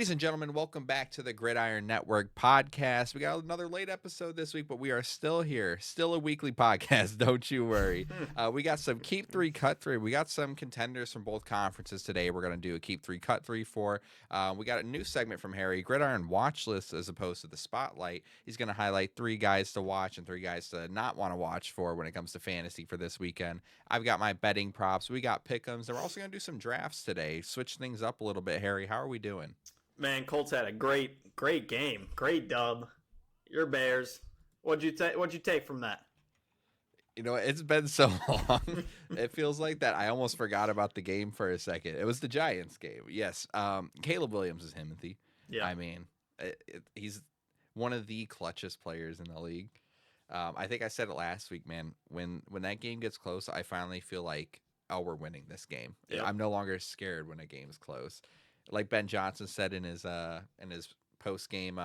Ladies and gentlemen, welcome back to the Gridiron Network Podcast. We got another late episode this week, but we are still here. Still a weekly podcast, don't you worry. We got some Keep 3, Cut 3. We got some contenders from both conferences today. We're going to do a Keep 3, Cut 3 for. We got a new segment from Harry, Gridiron Watch List as opposed to the Spotlight. He's going to highlight 3 guys to watch and 3 guys to not want to watch for when it comes to fantasy for this weekend. I've got my betting props. We got pick'ems, and we're also going to do some drafts today. Switch things up a little bit, Harry. How are we doing? Man, Colts had a great game, great dub. Your Bears. What'd you take from that? You know, it's been so long. It feels like that I almost forgot about the game for a second. It was the Giants game. Yes. Caleb Williams is Timothy. Yeah. I mean, he's one of the clutchest players in the league. I think I said it last week, man. When that game gets close, I finally feel like, oh, we're winning this game. Yep. I'm no longer scared when a game's close. Like Ben Johnson said in his post game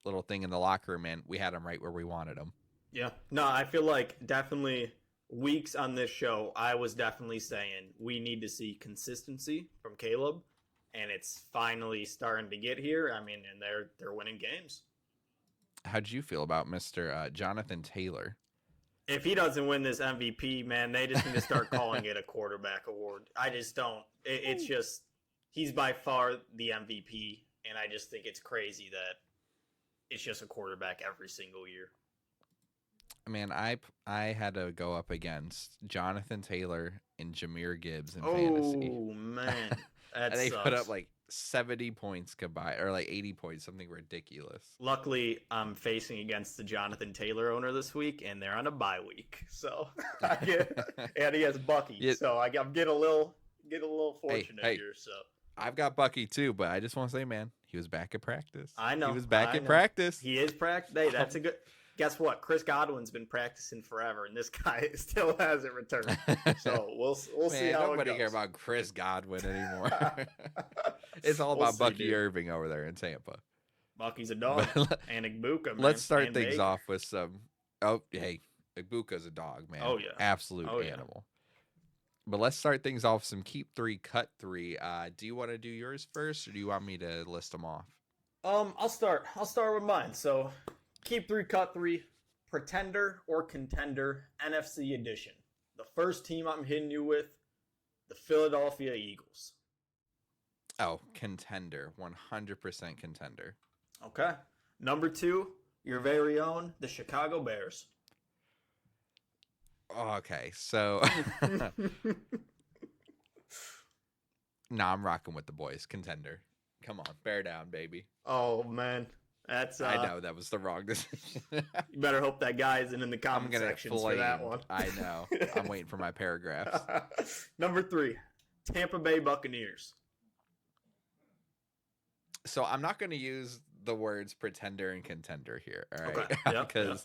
little thing in the locker room, man, we had him right where we wanted him. Yeah. No, I feel like definitely weeks on this show, I was definitely saying we need to see consistency from Caleb, and it's finally starting to get here. I mean, and they're winning games. How'd you feel about Mr. Jonathan Taylor? If he doesn't win this MVP, man, they just need to start calling it a quarterback award. I just don't. It's just. He's by far the MVP, and I just think it's crazy that it's just a quarterback every single year. Man, I had to go up against Jonathan Taylor and Jahmyr Gibbs in fantasy. Oh, man. And they put up like 70 points combined, or like 80 points, something ridiculous. Luckily, I'm facing against the Jonathan Taylor owner this week, and they're on a bye week. So, and he has Bucky. Yeah. So I'm getting a little fortunate here. So. I've got Bucky too, but I just want to say, man, he was back at practice. I know. He was back in practice. He is practice. Hey, that's a good. Guess what? Chris Godwin's been practicing forever, and this guy still hasn't returned. So we'll see how it goes. Nobody cares about Chris Godwin anymore. It's all about Bucky Irving over there in Tampa. Bucky's a dog. And Igbuka, man. Let's start things off with some. Oh, hey, Igbuka's a dog, man. Oh yeah, absolute animal. But let's start things off with some Keep 3, Cut 3. Do you want to do yours first, or do you want me to list them off? I'll start with mine. So, Keep 3, Cut 3, Pretender or Contender, NFC Edition. The first team I'm hitting you with, the Philadelphia Eagles. Oh, Contender. 100% Contender. Okay. Number 2, your very own, the Chicago Bears. Okay, so I'm rocking with the boys. Contender. Come on, bear down, baby. Oh man, that's I know that was the wrong decision. You better hope that guy isn't in the comment sections for that one. I know. I'm waiting for my paragraphs. Number 3, Tampa Bay Buccaneers. So I'm not going to use the words pretender and contender here, all right? Okay. Yep,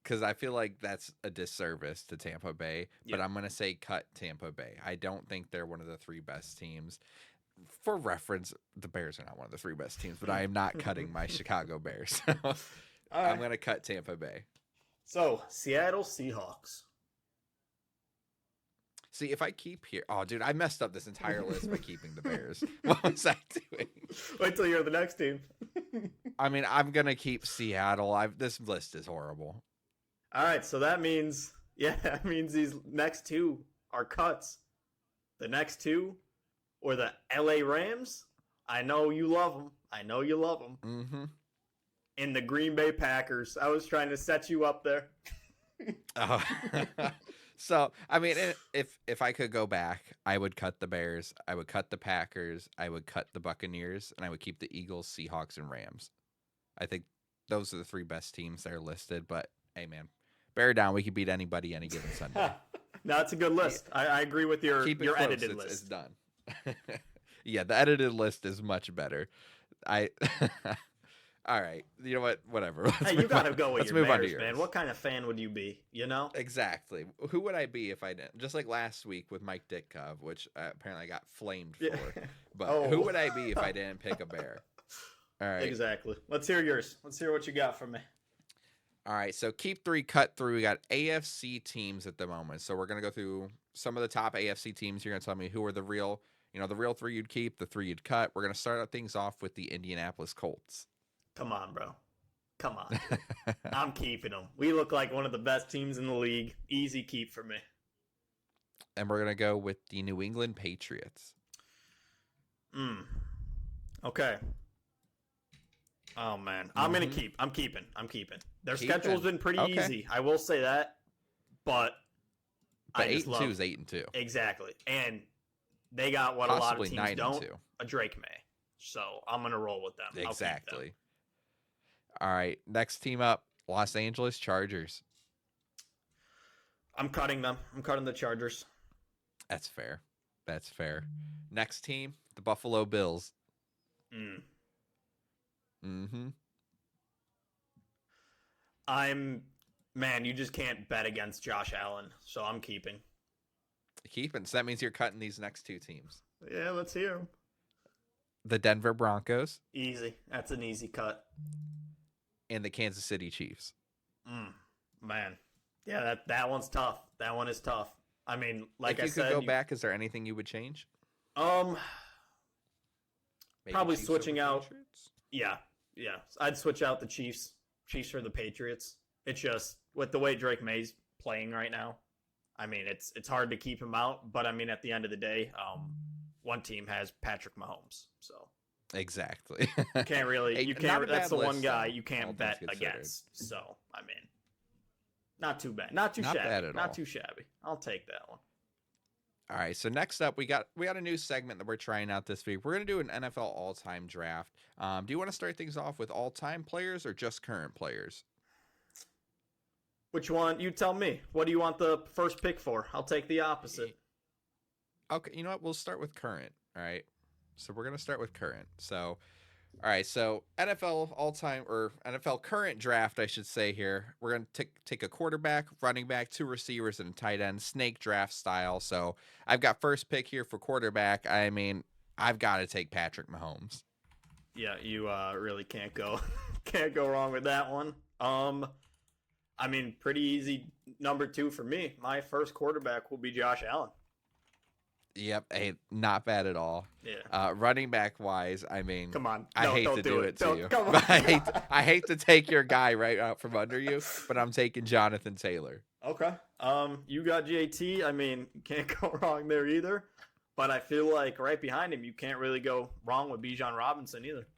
Because I feel like that's a disservice to Tampa Bay, but I'm going to say cut Tampa Bay. I don't think they're one of the 3 best teams. For reference, the Bears are not one of the 3 best teams, but I am not cutting my Chicago Bears. So I'm going to cut Tampa Bay. So, Seattle Seahawks. See, if I keep here... Oh, dude, I messed up this entire list by keeping the Bears. What was I doing? Wait till you're the next team. I mean, I'm going to keep Seattle. This list is horrible. All right, so that means these next 2 are cuts. The next 2 or the LA Rams. I know you love them. Mm-hmm. And the Green Bay Packers. I was trying to set you up there. So, I mean, if I could go back, I would cut the Bears, I would cut the Packers, I would cut the Buccaneers, and I would keep the Eagles, Seahawks, and Rams. I think those are the 3 best teams that are listed, but hey, man, bear down. We can beat anybody any given Sunday. No, it's a good list. I agree with your edited list. It's done. Yeah, the edited list is much better. All right. You know what? Whatever. Hey, you got to go with your Bears, yours. Man. What kind of fan would you be, you know? Exactly. Who would I be if I didn't? Just like last week with Mike Ditkov, which apparently I got flamed for. But who would I be if I didn't pick a Bear? All right. Exactly. Let's hear yours. Let's hear what you got from me. All right. So Keep 3, Cut 3. We got AFC teams at the moment. So we're going to go through some of the top AFC teams. You're going to tell me who are the real, the real 3 you'd keep, the 3 you'd cut. We're going to start out things off with the Indianapolis Colts. Come on, bro. Come on. I'm keeping them. We look like one of the best teams in the league. Easy keep for me. And we're going to go with the New England Patriots. Okay. Oh, man. I'm going to keep. I'm keeping. Their schedule's been pretty easy. I will say that. But 8-2 is 8-2. Exactly. And they got what Possibly a lot of teams don't. 9-2. A Drake May. So I'm going to roll with them. Exactly. All right. Next team up, Los Angeles Chargers. I'm cutting them. I'm cutting the Chargers. That's fair. Next team, the Buffalo Bills. Man, you just can't bet against Josh Allen, so I'm keeping. So that means you're cutting these next 2 teams. Yeah, let's hear them. The Denver Broncos. Easy. That's an easy cut. And the Kansas City Chiefs. Man. Yeah, that one's tough. That one is tough. I mean, like I said, if you could go back, is there anything you would change? Maybe probably Chiefs switching over out. Patriots? Yeah. I'd switch out the Chiefs for the Patriots. It's just with the way Drake May's playing right now. I mean, it's hard to keep him out, but I mean, at the end of the day, one team has Patrick Mahomes, so exactly. Can't really. You can't. That's the one guy you can't bet against. So I mean, not too bad. Not too shabby. Bad at all. Not too shabby. I'll take that one. All right, so next up, we got a new segment that we're trying out this week. We're going to do an NFL all-time draft. Do you want to start things off with all-time players or just current players? Which one? You tell me. What do you want the first pick for? I'll take the opposite. Okay, you know what? We'll start with current, all right? So we're going to start with current. So, all right, so NFL all-time, or NFL current draft, I should say here. We're going to take a quarterback, running back, 2 receivers, and a tight end, snake draft style. So I've got first pick here for quarterback. I mean, I've got to take Patrick Mahomes. Yeah, you really can't go wrong with that one. I mean, pretty easy number 2 for me. My first quarterback will be Josh Allen. Yep, hey, not bad at all. Yeah. Running back wise, I mean, come on, I hate to do it to you. Come on. I hate to take your guy right out from under you, but I'm taking Jonathan Taylor. Okay. You got JT. I mean, you can't go wrong there either. But I feel like right behind him, you can't really go wrong with Bijan Robinson either.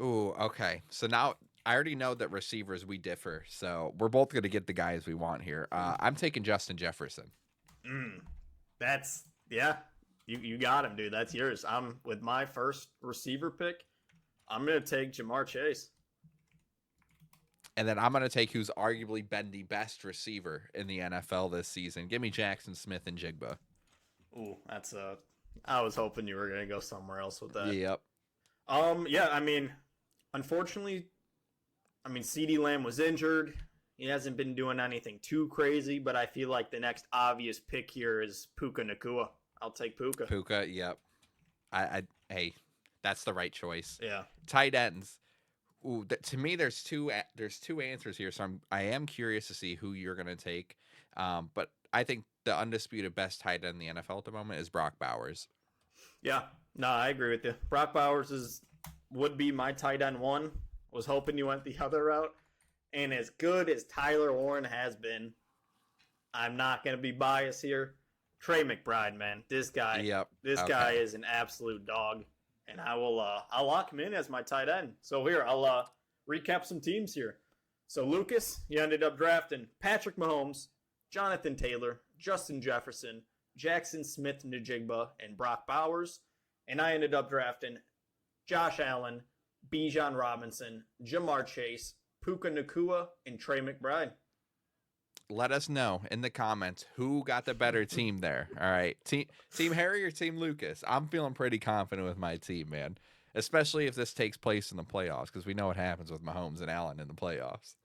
Ooh, okay. So now I already know that receivers we differ, so we're both going to get the guys we want here. I'm taking Justin Jefferson. That's, yeah, you got him, dude. That's yours. I'm with my first receiver pick. I'm going to take Jamar Chase. And then I'm going to take who's arguably been the best receiver in the NFL this season. Give me Jackson Smith and Jigba. Ooh, that's I was hoping you were going to go somewhere else with that. Yep. Yeah, I mean, unfortunately, CeeDee Lamb was injured. He hasn't been doing anything too crazy, but I feel like the next obvious pick here is Puka Nacua. I'll take Puka. Puka, yep. Hey, that's the right choice. Yeah. Tight ends. Ooh, to me, there's two answers here, so I am curious to see who you're gonna take. But I think the undisputed best tight end in the NFL at the moment is Brock Bowers. Yeah, no, I agree with you. Brock Bowers would be my tight end 1. Was hoping you went the other route. And as good as Tyler Warren has been, I'm not going to be biased here. Trey McBride, man, this guy, guy is an absolute dog, and I'll lock him in as my tight end. So here, I'll recap some teams here. So Lucas, you ended up drafting Patrick Mahomes, Jonathan Taylor, Justin Jefferson, Jackson Smith-Njigba, and Brock Bowers, and I ended up drafting Josh Allen, Bijan Robinson, Jamar Chase, Puka Nacua, and Trey McBride. Let us know in the comments who got the better team there. All right. Team Harry or Team Lucas? I'm feeling pretty confident with my team, man. Especially if this takes place in the playoffs, because we know what happens with Mahomes and Allen in the playoffs.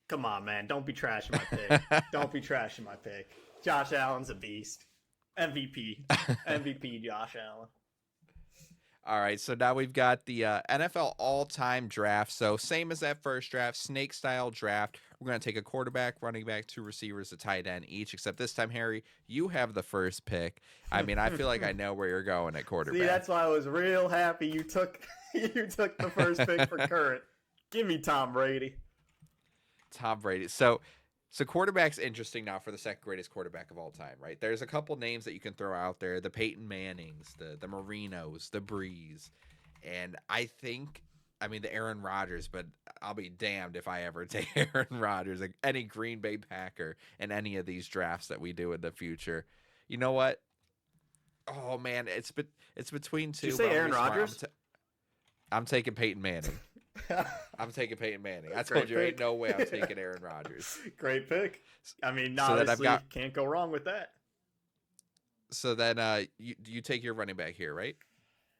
Come on, man. Don't be trashing my pick. Don't be trashing my pick. Josh Allen's a beast. MVP. MVP Josh Allen. All right, so now we've got the NFL all-time draft. So same as that first draft, snake-style draft. We're We're going to take a quarterback, running back, 2 receivers, a tight end each, except this time, Harry, you have the first pick. I mean, I feel like I know where you're going at quarterback. See, that's why I was real happy you took the first pick for current. Give me Tom Brady. Tom Brady. So quarterback's interesting now for the second greatest quarterback of all time, right? There's a couple names that you can throw out there: the Peyton Mannings, the Marinos, the Breeze, and I mean the Aaron Rodgers. But I'll be damned if I ever take Aaron Rodgers, like any Green Bay Packer, in any of these drafts that we do in the future. You know what? Oh man, it's between two. Did you say Aaron Rodgers? I'm taking Peyton Manning. I'm taking Peyton Manning. I told you, ain't no way I'm taking Aaron Rodgers. Great pick. I mean, So then obviously, can't go wrong with that. So then, you take your running back here, right?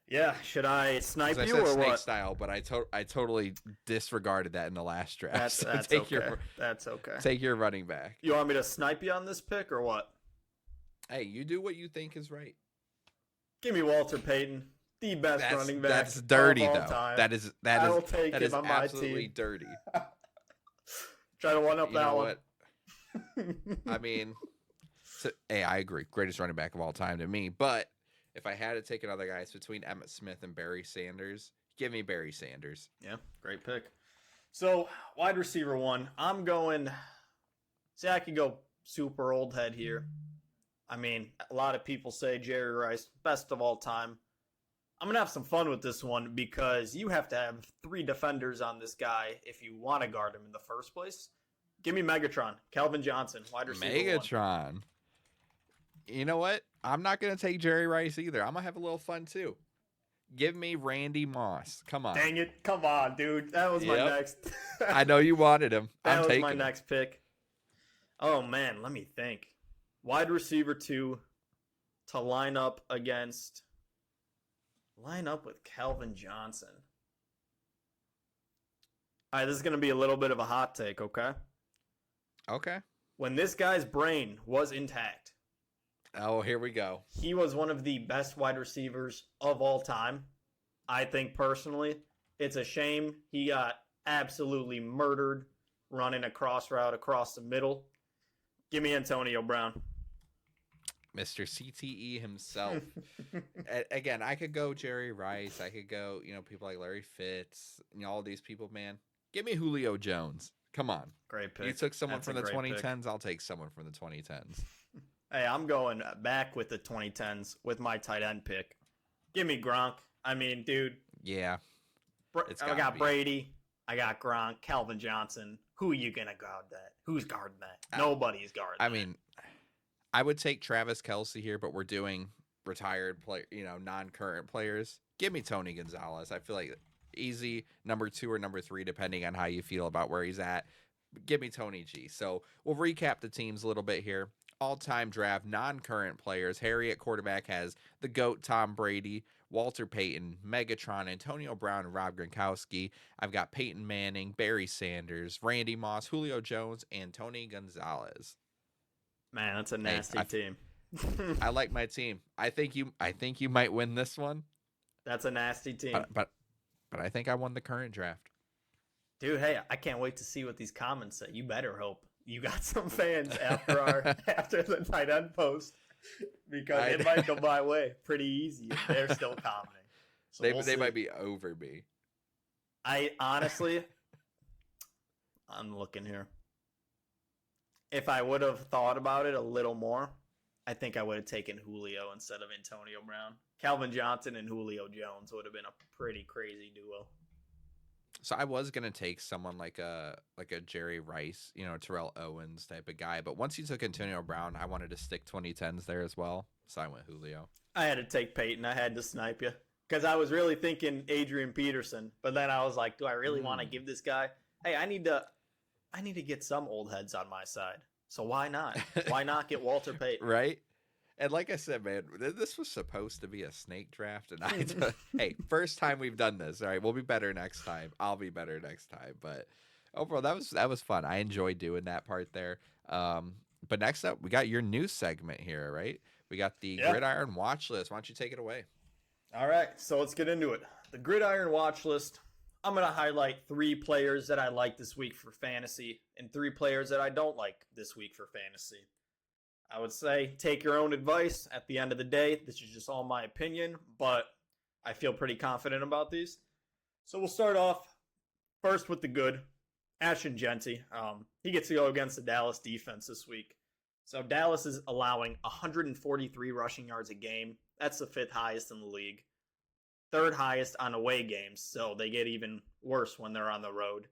Yeah. Should I snipe I you said or snake what? style, but I totally disregarded that in the last draft. That's So okay. That's okay. Take your running back. You want me to snipe you on this pick or what? Hey, you do what you think is right. Give me Walter Payton, the best running back. That's dirty, of all though. time. That is on my absolutely team. dirty. Try to one up You that know one. what? I mean, hey, I agree. Greatest running back of all time to me. But if I had to take another guy, it's between Emmitt Smith and Barry Sanders. Give me Barry Sanders. Yeah, great pick. So, wide receiver 1. I'm going. See, I could go super old head here. I mean, a lot of people say Jerry Rice, best of all time. I'm going to have some fun with this one because you have to have 3 defenders on this guy if you want to guard him in the first place. Give me Megatron, Calvin Johnson, wide receiver 1. Megatron. You know what? I'm not going to take Jerry Rice either. I'm going to have a little fun too. Give me Randy Moss. Come on. Dang it. Come on, dude. That was my next. I know you wanted him. That I'm was taking my him. next pick. Oh, man. Let me think. Wide receiver 2 to line up with Calvin Johnson. All right, this is going to be a little bit of a hot take, okay? Okay. When this guy's brain was intact, Oh, here we go. he was one of the best wide receivers of all time. I think personally, it's a shame he got absolutely murdered running a cross route across the middle. Give me Antonio Brown. Mr. CTE himself. Again, I could go Jerry Rice. I could go, people like Larry Fitz. All these people, man. Give me Julio Jones. Come on. Great pick. You took someone That's from a the great 2010s. pick. I'll take someone from the 2010s. Hey, I'm going back with the 2010s with my tight end pick. Give me Gronk. I mean, dude. Yeah. I got Brady. I got Gronk. Calvin Johnson. Who are you going to guard that? Who's guarding that? Nobody's guarding that. I mean, I would take Travis Kelce here, but we're doing retired player, non-current players. Give me Tony Gonzalez. I feel like easy number 2 or number 3, depending on how you feel about where he's at. Give me Tony G. So we'll recap the teams a little bit here. All-time draft, non-current players. Harry at quarterback has the GOAT, Tom Brady, Walter Payton, Megatron, Antonio Brown, and Rob Gronkowski. I've got Peyton Manning, Barry Sanders, Randy Moss, Julio Jones, and Tony Gonzalez. Man, that's a nasty team. I like my team. I think you might win this one. That's a nasty team. But I think I won the current draft. Dude, hey, I can't wait to see what these comments say. You better hope you got some fans after the tight end post, because it might go my way pretty easy if they're still commenting. So they might be over me. I honestly, I'm looking here. If I would have thought about it a little more, I think I would have taken Julio instead of Antonio Brown. Calvin Johnson and Julio Jones would have been a pretty crazy duo. So I was gonna take someone like a Jerry Rice, Terrell Owens type of guy. But once you took Antonio Brown, I wanted to stick 2010s there as well. So I went Julio. I had to take Peyton. I had to snipe you because I was really thinking Adrian Peterson, but then I was like, do I really want to give this guy? Hey, I need to get some old heads on my side. So why not? Why not get Walter Payton? Right. And like I said, man, this was supposed to be a snake draft, and hey, first time we've done this. All right, we'll be better next time. I'll be better next time. But overall, that was fun. I enjoyed doing that part there. But next up, we got your new segment here, right? We got the Gridiron Watch List. Why don't you take it away? All right, so let's get into it. The Gridiron Watch List. I'm going to highlight 3 players that I like this week for fantasy and 3 players that I don't like this week for fantasy. I would say take your own advice. At the end of the day, this is just all my opinion, but I feel pretty confident about these. So we'll start off first with the good. Ashton Genty. He gets to go against the Dallas defense this week. So Dallas is allowing 143 rushing yards a game. That's the 5th highest in the league. 3rd highest on away games, so they get even worse when they're on the road.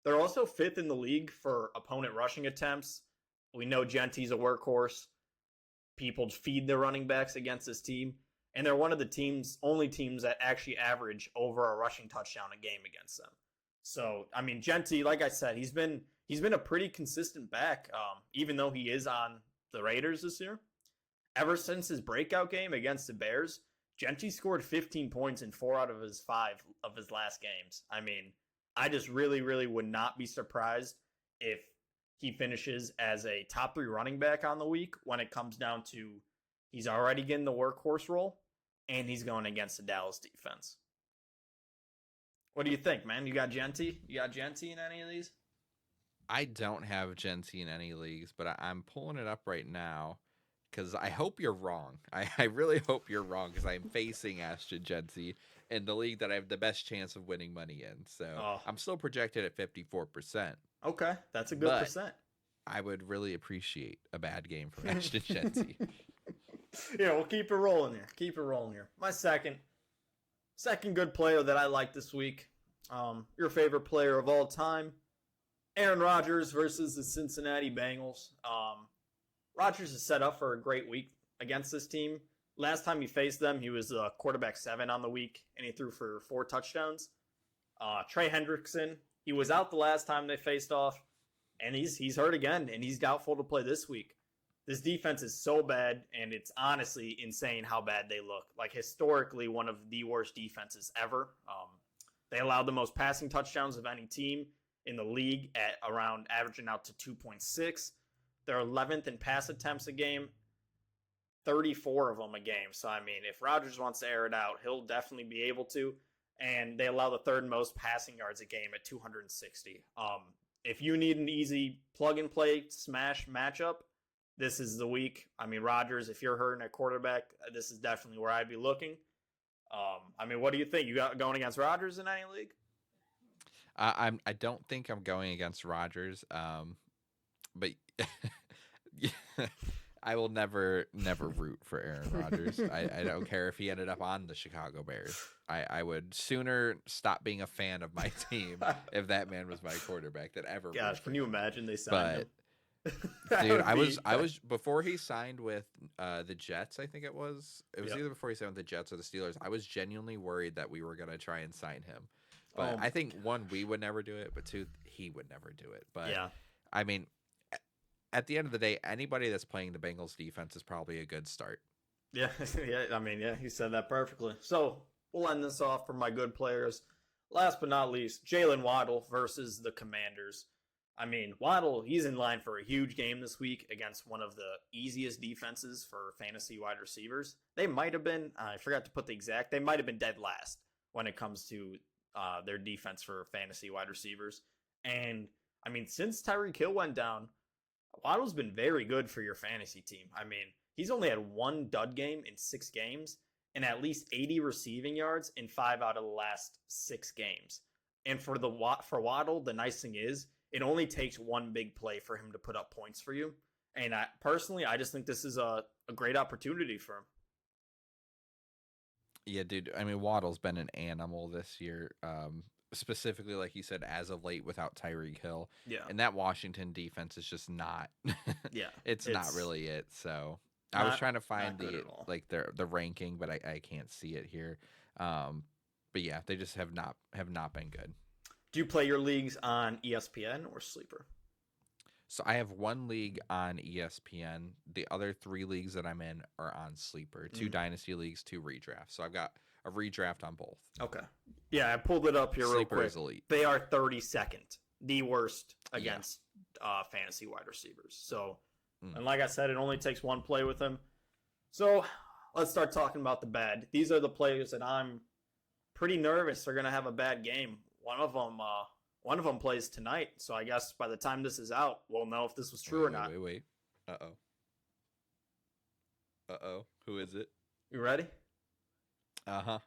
They're also 5th in the league for opponent rushing attempts. We know Genty's a workhorse. People feed their running backs against this team, and they're one of the only teams that actually average over a rushing touchdown a game against them. So, I mean, Genty, like I said, he's been a pretty consistent back, even though he is on the Raiders this year. Ever since his breakout game against the Bears, Genty scored 15 points in 4 out of his 5 of his last games. I mean, I just really, really would not be surprised if he finishes as a top 3 running back on the week when it comes down to he's already getting the workhorse role and he's going against the Dallas defense. What do you think, man? You got Genty? You got Genty in any of these? I don't have Genty in any leagues, but I'm pulling it up right now because I hope you're wrong. I really hope you're wrong because I'm facing Ashton Genty in the league that I have the best chance of winning money in. So I'm still projected at 54%. Okay, that's a good percent. I would really appreciate a bad game from Ashton Genty. Yeah, we'll keep it rolling here. Keep it rolling here. My second good player that I like this week, your favorite player of all time, Aaron Rodgers versus the Cincinnati Bengals. Rodgers is set up for a great week against this team. Last time he faced them, he was quarterback 7 on the week, and he threw for 4 touchdowns. Trey Hendrickson, he was out the last time they faced off, and he's hurt again, and he's doubtful to play this week. This defense is so bad, and it's honestly insane how bad they look. Like, historically, one of the worst defenses ever. They allowed the most passing touchdowns of any team in the league at around averaging out to 2.6. They're 11th in pass attempts a game, 34 of them a game. So, I mean, if Rodgers wants to air it out, he'll definitely be able to. And they allow the 3rd most passing yards a game at 260. If you need an easy plug-and-play smash matchup, this is the week. I mean, Rodgers, if you're hurting at quarterback, this is definitely where I'd be looking. I mean, what do you think? You got going against Rodgers in any league? I don't think I'm going against Rodgers, but I will never root for Aaron Rodgers. I don't care if he ended up on the Chicago Bears. I would sooner stop being a fan of my team if that man was my quarterback than ever. Gosh, can you imagine they signed him? Dude, I was before he signed with the Jets. I think it was either before he signed with the Jets or the Steelers. I was genuinely worried that we were gonna try and sign him. But I think 1, we would never do it, but 2, he would never do it. But yeah, I mean, at the end of the day, anybody that's playing the Bengals defense is probably a good start. Yeah, I mean, you said that perfectly. So we'll end this off for my good players. Last but not least, Jalen Waddle versus the Commanders. I mean, Waddle, he's in line for a huge game this week against one of the easiest defenses for fantasy wide receivers. They might have been, I forgot to put the exact, they might have been dead last when it comes to their defense for fantasy wide receivers. And, I mean, since Tyreek Hill went down, Waddle's been very good for your fantasy team. I mean, he's only had 1 dud game in 6 games and at least 80 receiving yards in 5 out of the last 6 games. And for Waddle, the nice thing is, it only takes 1 big play for him to put up points for you. And I just think this is a great opportunity for him. Yeah, dude. I mean, Waddle's been an animal this year, specifically, like you said, as of late without Tyreek Hill. Yeah. And that Washington defense is just not. Yeah. It's not really it. So I was trying to find the ranking, but I can't see it here. But yeah, they just have not been good. Do you play your leagues on ESPN or Sleeper? So I have 1 league on ESPN. The other 3 leagues that I'm in are on Sleeper. 2 dynasty leagues, 2 redrafts. So I've got a redraft on both. Okay. Yeah, I pulled it up here Sleeper real quick. Is elite. They are 32nd, the worst against fantasy wide receivers. So, and like I said, it only takes 1 play with them. So let's start talking about the bad. These are the players that I'm pretty nervous are going to have a bad game One of them plays tonight, so I guess by the time this is out, we'll know if this was true or not. Wait. Who is it? You ready? Uh-huh.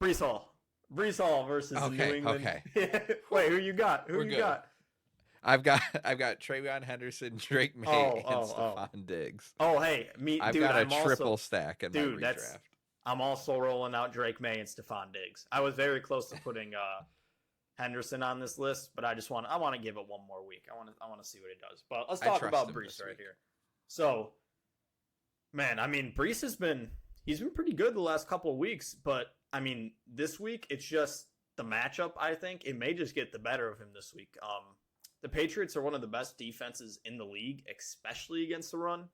Brees Hall versus New England. Okay. Wait, who you got? Who you got? I've got Travion Henderson, Drake May, and Stephon Diggs. Oh, hey, I've got a triple stack in my redraft. I'm also rolling out Drake May and Stephon Diggs. I was very close to putting Henderson on this list, but I want to give it one more week. I want to see what it does. But let's talk about Brees right here. So, man, I mean, Brees he's been pretty good the last couple of weeks, but I mean, this week it's just the matchup. I think it may just get the better of him this week. The Patriots are one of the best defenses in the league, especially against the run.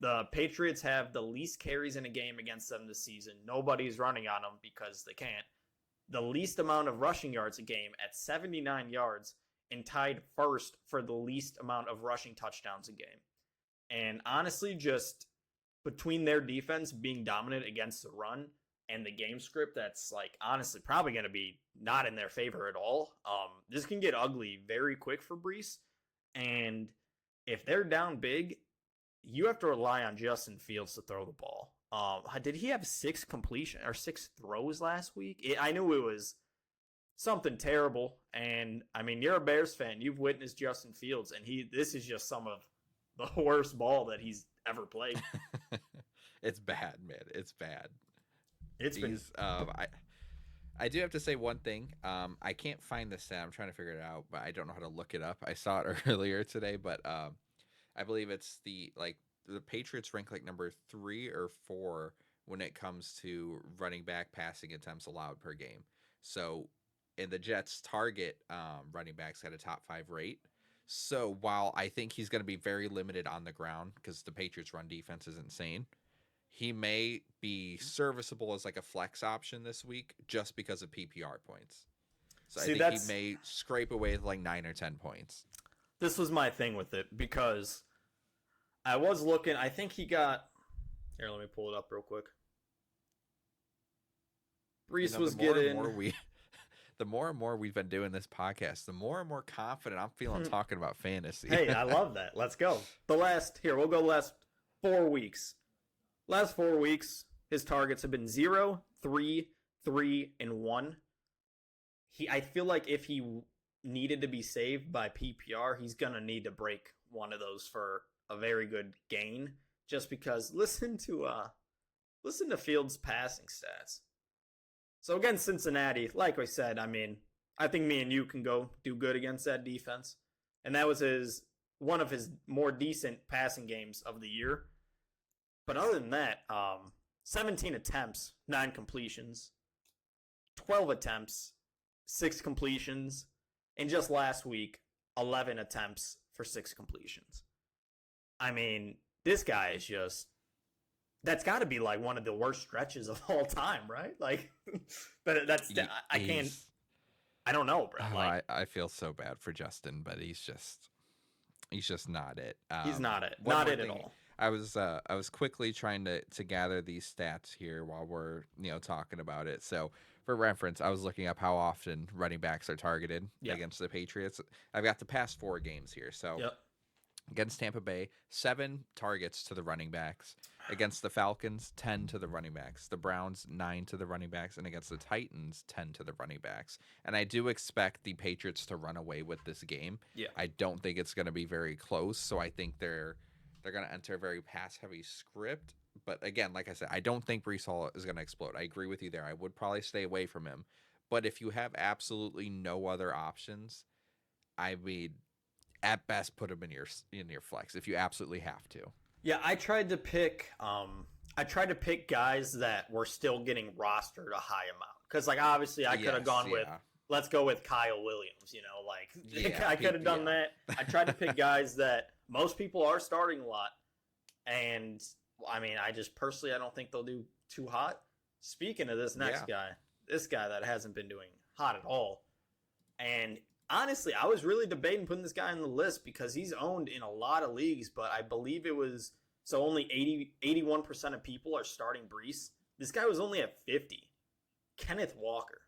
The Patriots have the least carries in a game against them this season. Nobody's running on them because they can't. The least amount of rushing yards a game at 79 yards, and tied first for the least amount of rushing touchdowns a game. And honestly, just between their defense being dominant against the run and the game script that's like honestly probably going to be not in their favor at all, this can get ugly very quick for Brees. And if they're down big, you have to rely on Justin Fields to throw the ball. Did he have 6 throws last week? I knew it was something terrible. And I mean, you're a Bears fan. You've witnessed Justin Fields, and this is just some of the worst ball that he's ever played. It's bad, man. It's bad. I do have to say one thing. I can't find the stat. I'm trying to figure it out, but I don't know how to look it up. I saw it earlier today, but I believe it's the Patriots rank like number 3 or 4 when it comes to running back passing attempts allowed per game. So, and the Jets target running backs at a top 5 rate. So while I think he's going to be very limited on the ground because the Patriots run defense is insane, he may be serviceable as like a flex option this week just because of PPR points. So I think he may scrape away with like 9 or 10 points. This was my thing with it because I was looking. I think he got. Here, let me pull it up real quick. Brees was getting. The more and more we've been doing this podcast, the more and more confident I'm feeling talking about fantasy. Hey, I love that. Let's go. We'll go the last 4 weeks. Last 4 weeks, his targets have been 0, 3, 3, and 1. I feel like if he needed to be saved by PPR, he's gonna need to break one of those for a very good gain. Just because listen to Fields' passing stats. So against Cincinnati, like I said, I mean, I think me and you can go do good against that defense. And that was one of his more decent passing games of the year. But other than that, 17 attempts, 9 completions, 12 attempts, 6 completions, and just last week, 11 attempts for 6 completions. I mean, this guy is just... That's got to be like one of the worst stretches of all time, right? Like, but that's I can't. I don't know, bro. Like, I feel so bad for Justin, but he's just not it. He's not it. Not it at all. I was quickly trying to gather these stats here while we're talking about it. So for reference, I was looking up how often running backs are targeted against the Patriots. I've got the past 4 games here. So. Yep. Against Tampa Bay, 7 targets to the running backs. Against the Falcons, 10 to the running backs. The Browns, 9 to the running backs. And against the Titans, 10 to the running backs. And I do expect the Patriots to run away with this game. Yeah. I don't think it's going to be very close. So I think they're going to enter a very pass-heavy script. But again, like I said, I don't think Brees Hall is going to explode. I agree with you there. I would probably stay away from him. But if you have absolutely no other options, I mean... at best, put him in your flex if you absolutely have to. Yeah, I tried to pick guys that were still getting rostered a high amount because, like, obviously I could have gone with let's go with Kyle Williams. I could have done that. I tried to pick guys that most people are starting a lot, and I mean, I don't think they'll do too hot. Speaking of this next guy, this guy that hasn't been doing hot at all, and. Honestly, I was really debating putting this guy on the list because he's owned in a lot of leagues, but I believe it was so only 81% of people are starting Brees. This guy was only at 50. Kenneth Walker.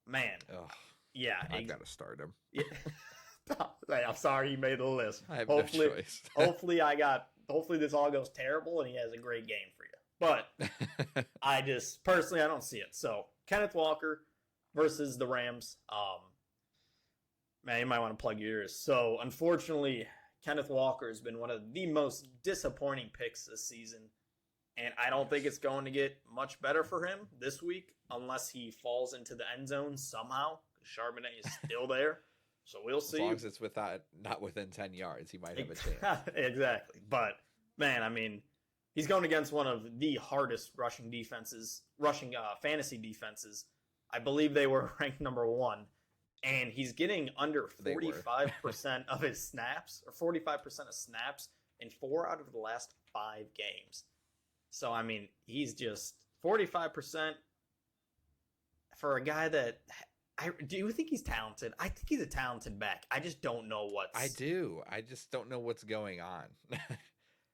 Man. Ugh. Yeah, I've got to start him. Yeah. Hey, I'm sorry you made the list. I have Hopefully, no choice. hopefully this all goes terrible and he has a great game for you. But I don't see it. So Kenneth Walker versus the Rams. Man, you might want to plug your ears. So unfortunately, Kenneth Walker has been one of the most disappointing picks this season. And I don't think it's going to get much better for him this week unless he falls into the end zone somehow. Charbonnet is still there. So we'll see. As long as it's not within 10 yards, he might have a chance. Exactly. But, man, I mean, he's going against one of the hardest rushing fantasy defenses. I believe they were ranked number 1. And he's getting under 45% of his snaps, or 45% of snaps in 4 out of the last 5 games. So, I mean, he's just 45% for a guy that... do you think he's talented? I think he's a talented back. I just don't know what's... I do. I just don't know what's going on.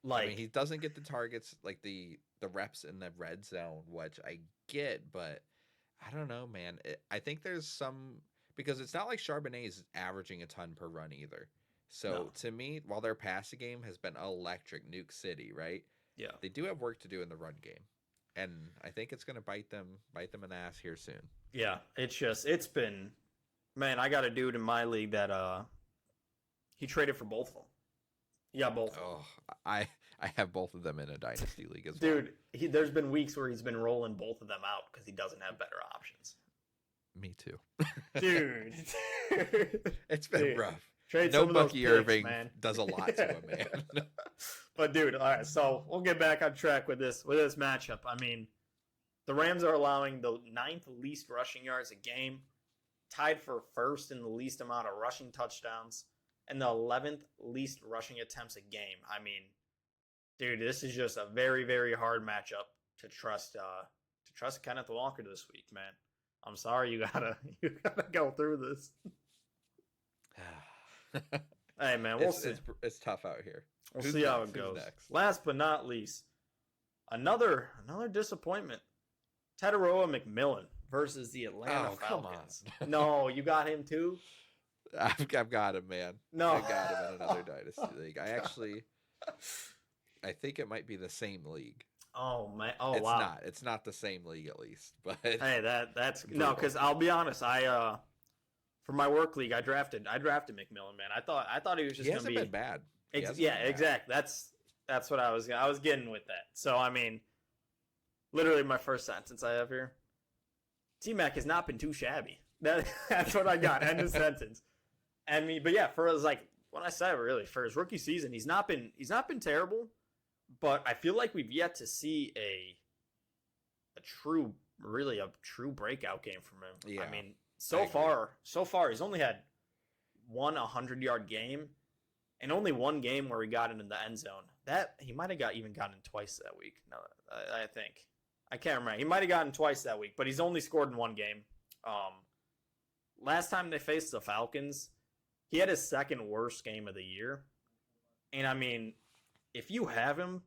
Like, I mean, he doesn't get the targets, like the reps in the red zone, which I get, but I don't know, man. I think there's some... Because it's not like Charbonnet is averaging a ton per run either. So, to me, while their passing game has been electric, Nuke City, right? Yeah. They do have work to do in the run game. And I think it's going to bite them in the ass here soon. Yeah, it's been, man, I got a dude in my league that he traded for both of them. He got both of them. Oh, I have both of them in a dynasty league as well. Dude, there's been weeks where he's been rolling both of them out because he doesn't have better options. Me too. Dude. It's been rough. Trade no some of those Bucky picks, Irving man. does a lot to a man. But, dude, all right, so we'll get back on track with this matchup. I mean, the Rams are allowing the 9th least rushing yards a game, tied for first in the least amount of rushing touchdowns, and the 11th least rushing attempts a game. I mean, dude, this is just a very, very hard matchup to trust Kenneth Walker this week, man. I'm sorry you gotta go through this. Hey, man, we'll see. It's tough out here. We'll see how it goes. Next? Last but not least, another disappointment. Tataroa McMillan versus the Atlanta Falcons. Come on. No, you got him too? I've got him, man. No. I got him in another dynasty league. I think it might be the same league. Oh, man. Oh, it's wow. Not. It's not the same league, at least. But hey, that's no, because I'll be honest. For my work league, I drafted McMillan, man. I thought he was just going to be... He hasn't been bad. Exactly. That's what I was getting with that. So, I mean, literally my first sentence I have here. T-Mac has not been too shabby. That's what I got. End of sentence. But yeah, for his rookie season, he's not been terrible, but I feel like we've yet to see a true breakout game from him. Yeah. I mean, so far he's only had one 100-yard game and only one game where he got into the end zone. That he might have gotten twice that week. No, I think. I can't remember. He might have gotten twice that week, but he's only scored in one game. Last time they faced the Falcons, he had his second worst game of the year. And I mean, if you have him,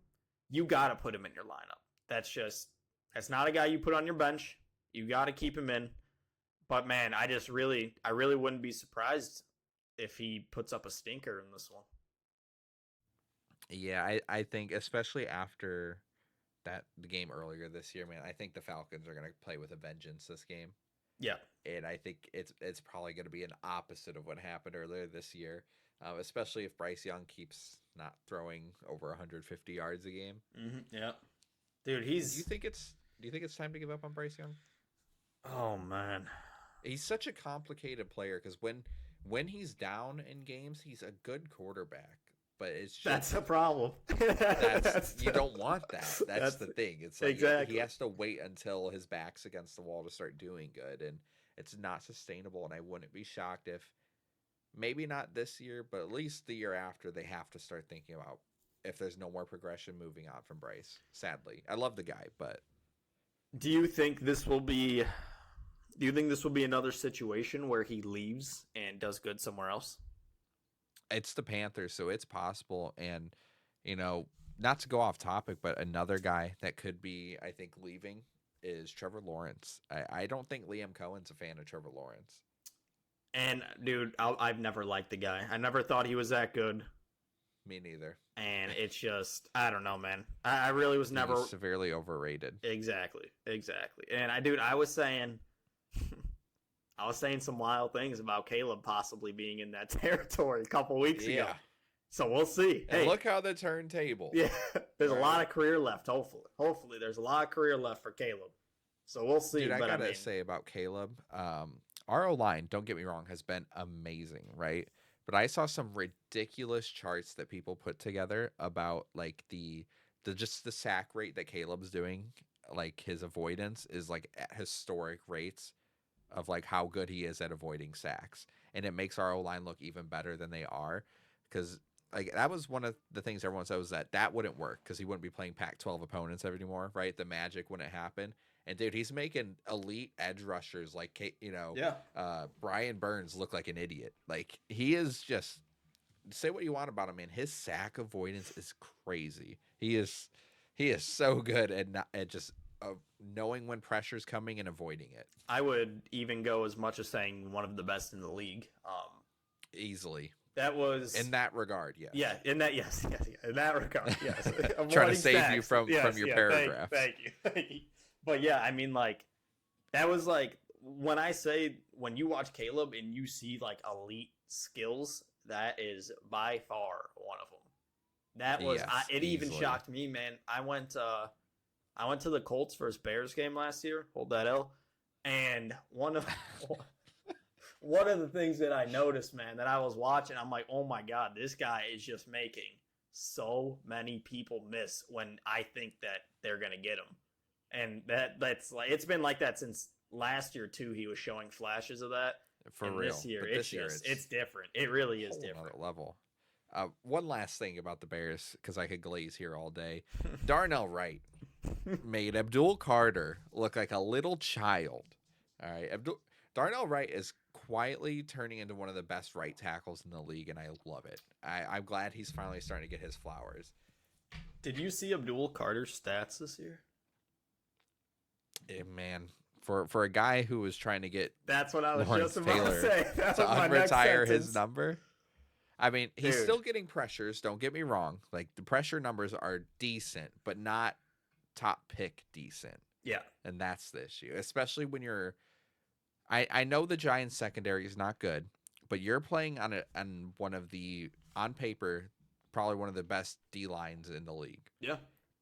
you got to put him in your lineup. That's not a guy you put on your bench. You got to keep him in. But man, I really wouldn't be surprised if he puts up a stinker in this one. Yeah, I think especially after the game earlier this year, man, I think the Falcons are going to play with a vengeance this game. Yeah. And I think it's probably going to be an opposite of what happened earlier this year, especially if Bryce Young keeps not throwing over 150 yards a game. Mm-hmm. Yeah. Dude, do you think it's time to give up on Bryce Young? Oh, man. He's such a complicated player because when he's down in games, he's a good quarterback. But it's just, that's a problem. You don't want that. That's the thing. It's like exactly. He has to wait until his back's against the wall to start doing good, and it's not sustainable. And I wouldn't be shocked if maybe not this year, but at least the year after, they have to start thinking about if there's no more progression moving on from Bryce. Sadly, I love the guy, but do you think this will be another situation where he leaves and does good somewhere else? It's the Panthers, so it's possible. And, not to go off topic, but another guy that could be, I think, leaving is Trevor Lawrence. I don't think Liam Cohen's a fan of Trevor Lawrence. And dude, I've never liked the guy. I never thought he was that good. Me neither. And it's just, I don't know, man. I really was never He's severely overrated. Exactly. And I was saying, I was saying some wild things about Caleb possibly being in that territory a couple weeks ago. So we'll see. And look how the turntable. Yeah, there's a lot of career left. Hopefully, there's a lot of career left for Caleb. So we'll see. Dude, I gotta say about Caleb, our O-line, don't get me wrong, has been amazing, right? But I saw some ridiculous charts that people put together about like the just the sack rate that Caleb's doing, like his avoidance is like at historic rates of like how good he is at avoiding sacks, and it makes our O-line look even better than they are, because like that was one of the things everyone said was that wouldn't work because he wouldn't be playing Pac-12 opponents anymore, right? The magic wouldn't happen. And dude, he's making elite edge rushers like Brian Burns look like an idiot. Like he is just, say what you want about him, man. His sack avoidance is crazy. He is so good at just knowing when pressure's coming and avoiding it. I would even go as much as saying one of the best in the league. Easily. That was in that regard, yes. Yeah, in that regard, yes. Trying to save you from your paragraphs. Thank you. But yeah, I mean, like, that was like when you watch Caleb and you see like elite skills, that is by far one of them. That was it. Easily. Even shocked me, man. I went to the Colts versus Bears game last year. Hold that L. And one of the things that I noticed, man, that I was watching, I'm like, oh my God, this guy is just making so many people miss when I think that they're gonna get him. And that's like, it's been like that since last year too. He was showing flashes of that. For and real. This year, it's different. It really is different. Level. One last thing about the Bears, because I could glaze here all day. Darnell Wright made Abdul Carter look like a little child. All right, Darnell Wright is quietly turning into one of the best right tackles in the league, and I love it. I'm glad he's finally starting to get his flowers. Did you see Abdul Carter's stats this year? Man, for a guy who was trying to get that's what I was Lawrence just about Taylor to say. That to was my unretire his number. I mean, he's Dude. still getting pressures. Don't get me wrong. Like the pressure numbers are decent, but not top pick decent. Yeah, and that's the issue, especially when you're. I know the Giants secondary is not good, but you're playing on one of the, on paper, probably one of the best D lines in the league. Yeah,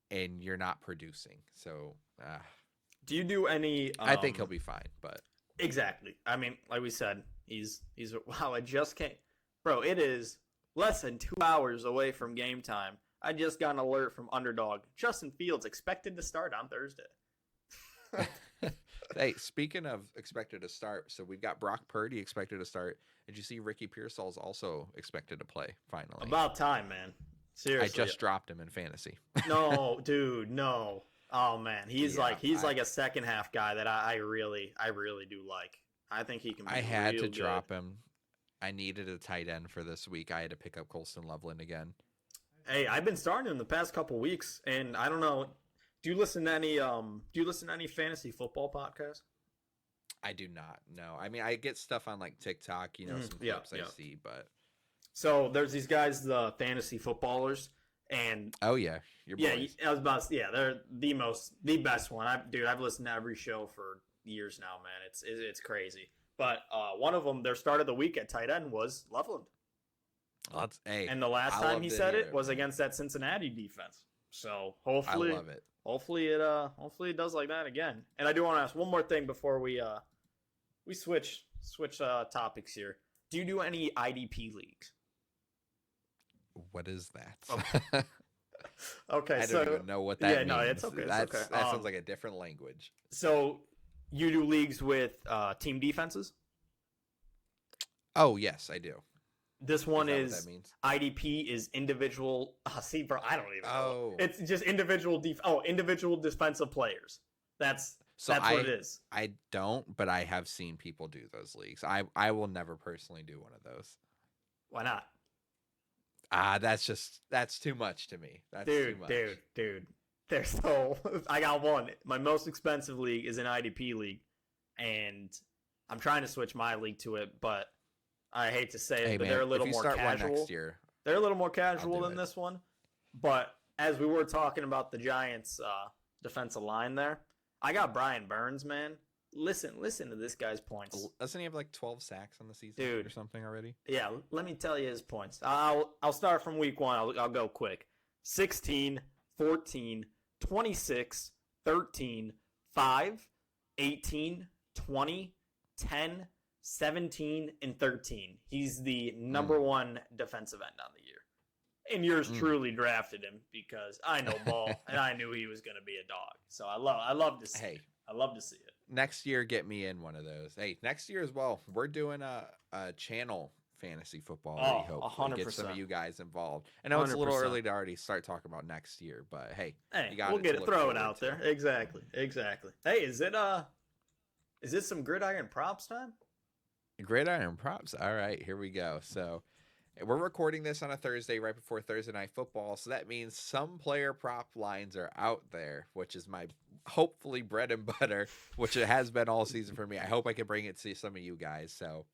and you're not producing. So. Do you do any? I think he'll be fine, but exactly. I mean, like we said, he's wow. I just can't, bro. It is less than 2 hours away from game time. I just got an alert from Underdog. Justin Fields expected to start on Thursday. Hey, speaking of expected to start, so we've got Brock Purdy expected to start. Did you see Ricky Pearsall's also expected to play finally? About time, man. Seriously, I just dropped him in fantasy. No, dude, no. Oh man, he's like a second half guy that I really do like. I think he can be I had real to good. drop him. I needed a tight end for this week. I had to pick up Colston Loveland again. Hey, I've been starting him the past couple weeks, and I don't know. Do you listen to any fantasy football podcasts? I do not. No. I mean, I get stuff on like TikTok, some clips I see, but so there's these guys, the fantasy footballers. And oh yeah, your boys. I was about to, they're the best one. I've listened to every show for years now, man. It's crazy. But one of them, their start of the week at tight end was Loveland. And the last time he said it was against that Cincinnati defense. So hopefully, I love it. Hopefully it does like that again. And I do want to ask one more thing before we switch topics here. Do you do any IDP leagues? What is that? Okay, I don't even know what that means. No, it's okay. That sounds like a different language. So you do leagues with team defenses? Oh, yes, I do. This one is what that means? IDP is individual. See, bro, I don't even know. Oh. It's just individual defensive players. That's what it is. I don't, but I have seen people do those leagues. I will never personally do one of those. Why not? That's too much to me. That's too much. Dude. I got one. My most expensive league is an IDP league, and I'm trying to switch my league to it, but I hate to say Hey, it, but man, they're a if little you more start one casual. next year, They're a little more I'll casual do than it. this one. But as we were talking about the Giants' defensive line there, I got Brian Burns, man. Listen to this guy's points. Doesn't he have like 12 sacks on the season Dude. or something already? Yeah, let me tell you his points. I'll start from week 1. I'll go quick. 16, 14, 26, 13, 5, 18, 20, 10, 17, and 13. He's the number 1 defensive end on the year. And yours truly drafted him because I know ball and I knew he was going to be a dog. So I love to see it. I love to see it. Next year, get me in one of those. Hey, next year as well, we're doing a channel fantasy football. Oh, We hope 100%. get some of you guys involved. I know it's a little 100%. early to already start talking about next year, but hey, Hey, you got we'll it get to it. look Throw it forward out to. there. Exactly. Hey, is it some gridiron props time? Gridiron props. All right, here we go. So we're recording this on a Thursday right before Thursday Night Football. So that means some player prop lines are out there, which is my hopefully bread and butter, which it has been all season for me. I hope I can bring it to some of you guys. So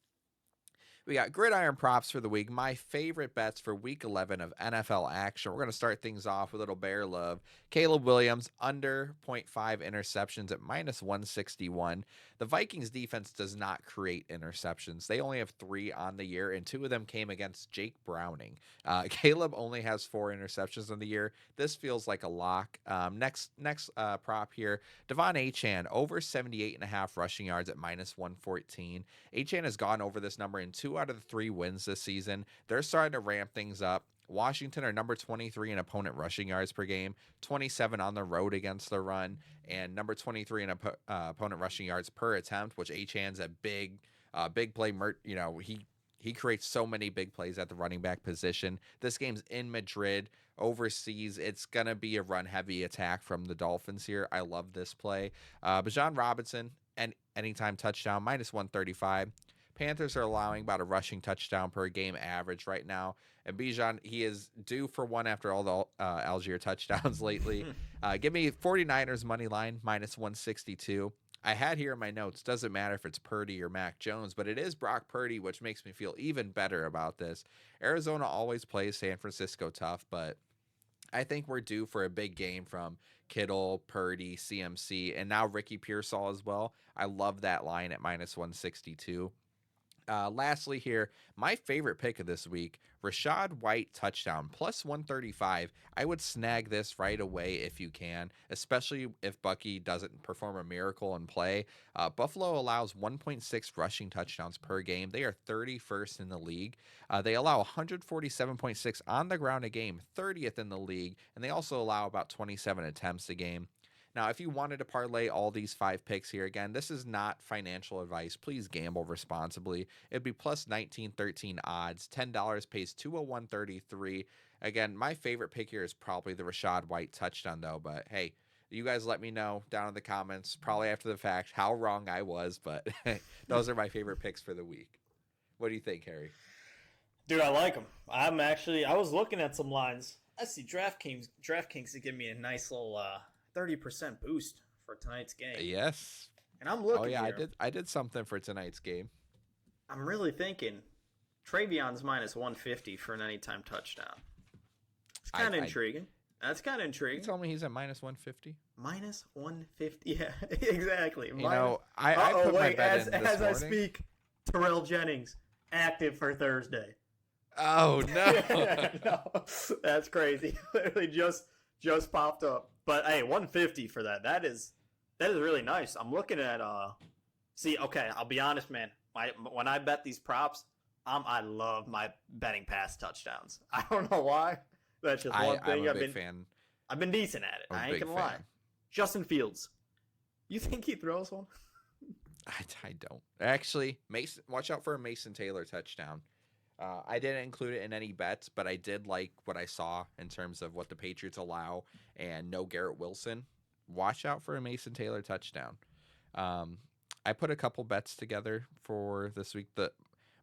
we got gridiron props for the week. My favorite bets for week 11 of NFL action. We're going to start things off with a little bear love. Caleb Williams under 0.5 interceptions at minus 161. The Vikings defense does not create interceptions. They only have 3 on the year, and 2 of them came against Jake Browning. Caleb only has 4 interceptions on the year. This feels like a lock. Next prop here, Devon Achane over 78.5 rushing yards at minus 114. Achane has gone over this number in 2 out of the 3 wins this season. They're starting to ramp things up. Washington are number 23 in opponent rushing yards per game, 27 on the road against the run, and number 23 in opponent rushing yards per attempt, which Achane's a big play. He creates so many big plays at the running back position. This game's in Madrid, overseas. It's going to be a run-heavy attack from the Dolphins here. I love this play. Bijan Robinson, and anytime touchdown, minus 135. Panthers are allowing about a rushing touchdown per game average right now. And Bijan, he is due for one after all the Algier touchdowns lately. Give me 49ers money line, minus 162. I had here in my notes, doesn't matter if it's Purdy or Mac Jones, but it is Brock Purdy, which makes me feel even better about this. Arizona always plays San Francisco tough, but I think we're due for a big game from Kittle, Purdy, CMC, and now Ricky Pearsall as well. I love that line at minus 162. Lastly here, my favorite pick of this week, Rachaad White touchdown, plus 135. I would snag this right away if you can, especially if Bucky doesn't perform a miracle and play. Buffalo allows 1.6 rushing touchdowns per game. They are 31st in the league. They allow 147.6 on the ground a game, 30th in the league, and they also allow about 27 attempts a game. Now, if you wanted to parlay all these 5 picks here, again, this is not financial advice. Please gamble responsibly. It'd be plus 1913 odds. $10 pays 201.33. Again, my favorite pick here is probably the Rachaad White touchdown, though. But hey, you guys let me know down in the comments, probably after the fact, how wrong I was. But those are my favorite picks for the week. What do you think, Harry? Dude, I like them. I was looking at some lines. I see DraftKings to give me a nice little 30% boost for tonight's game. Yes. And I'm looking. Oh yeah, here. I did something for tonight's game. I'm really thinking Travion's minus 150 for an anytime touchdown. It's kind of intriguing. That's kind of intriguing. You told me he's at minus 150. Minus 150. Yeah, exactly. I put my bet in this as I morning. speak, Terrell Jennings active for Thursday. Oh no. No, that's crazy. Literally just popped up. But hey, 150 for that. That is really nice. I'm looking at okay, I'll be honest, man. When I bet these props, I love my betting past touchdowns. I don't know why. That's just one thing. I'm a big fan. I've been decent at it. I ain't gonna lie. Justin Fields. You think he throws one? I don't. Actually, Mason, watch out for a Mason Taylor touchdown. I didn't include it in any bets, but I did like what I saw in terms of what the Patriots allow and no Garrett Wilson. Watch out for a Mason Taylor touchdown. I put a couple bets together for this week.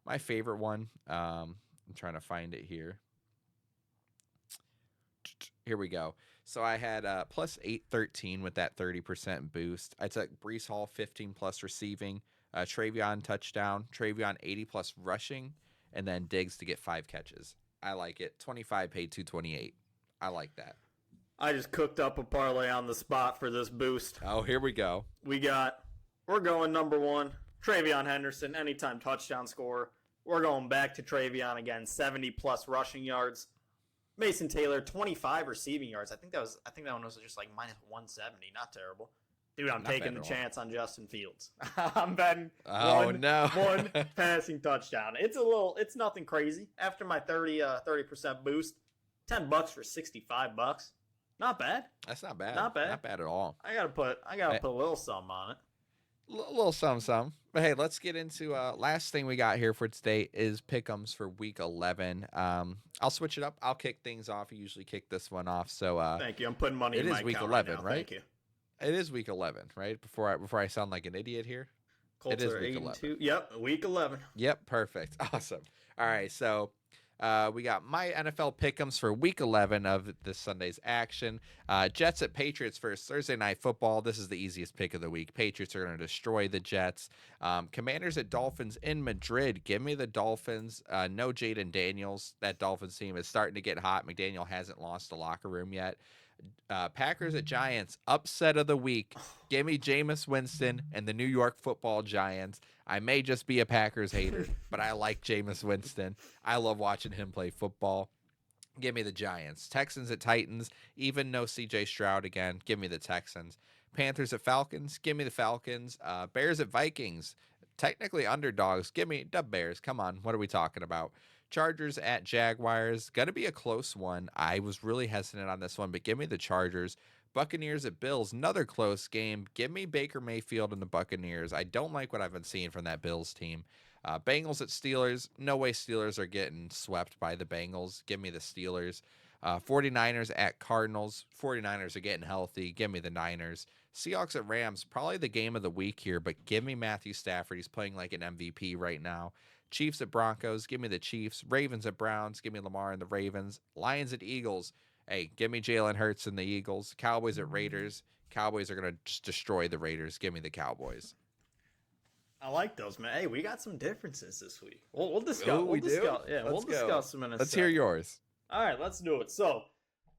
My favorite one, I'm trying to find it here. Here we go. So I had plus 813 with that 30% boost. I took Breece Hall 15 plus receiving, Travion touchdown, Travion 80+ rushing, and then Diggs to get 5 catches. I like it. 25 paid 228. I like that. I just cooked up a parlay on the spot for this boost. Oh, here we go. We're going number 1, Travion Henderson, anytime touchdown scorer. We're going back to Travion again, 70+ rushing yards. Mason Taylor, 25 receiving yards. I think that one was just like minus 170. Not terrible. Dude, I'm taking the chance on Justin Fields. I'm betting one passing touchdown. It's nothing crazy. After my 30% boost, $10 for $65. Not bad. That's not bad. Not bad. Not bad at all. I gotta put a little something on it. Little some. But hey, let's get into last thing we got here for today is pick'ems for week 11. I'll switch it up. I'll kick things off. You usually kick this one off. So thank you. I'm putting money in my account. It is week 11, right? Thank you. It is week 11, right? Before I sound like an idiot here. Colts are 8-2. Yep, week 11. Yep, perfect. Awesome. All right, so we got my NFL pick'ems for week 11 of this Sunday's action. Jets at Patriots first, Thursday Night Football. This is the easiest pick of the week. Patriots are going to destroy the Jets. Commanders at Dolphins in Madrid. Give me the Dolphins. No Jaden Daniels. That Dolphins team is starting to get hot. McDaniel hasn't lost the locker room yet. Packers at Giants, upset of the week. Give me Jameis Winston and the New York Football Giants. I may just be a Packers hater, but I like Jameis Winston. I love watching him play football. Give me the Giants. Texans at Titans, even no CJ Stroud again. Give me the Texans. Panthers at Falcons. Give me the Falcons. Bears at Vikings. Technically underdogs. Give me the Bears. Come on. What are we talking about? Chargers at Jaguars. Going to be a close one. I was really hesitant on this one, but give me the Chargers. Buccaneers at Bills. Another close game. Give me Baker Mayfield and the Buccaneers. I don't like what I've been seeing from that Bills team. Bengals at Steelers. No way Steelers are getting swept by the Bengals. Give me the Steelers. 49ers at Cardinals. 49ers are getting healthy. Give me the Niners. Seahawks at Rams. Probably the game of the week here, but give me Matthew Stafford. He's playing like an MVP right now. Chiefs at Broncos. Give me the Chiefs. Ravens at Browns. Give me Lamar and the Ravens. Lions at Eagles. Hey, give me Jalen Hurts and the Eagles. Cowboys at Raiders. Cowboys are going to just destroy the Raiders. Give me the Cowboys. I like those, man. Hey, we got some differences this week. We'll discuss. We'll discuss them in a Let's hear yours. All right, let's do it. So,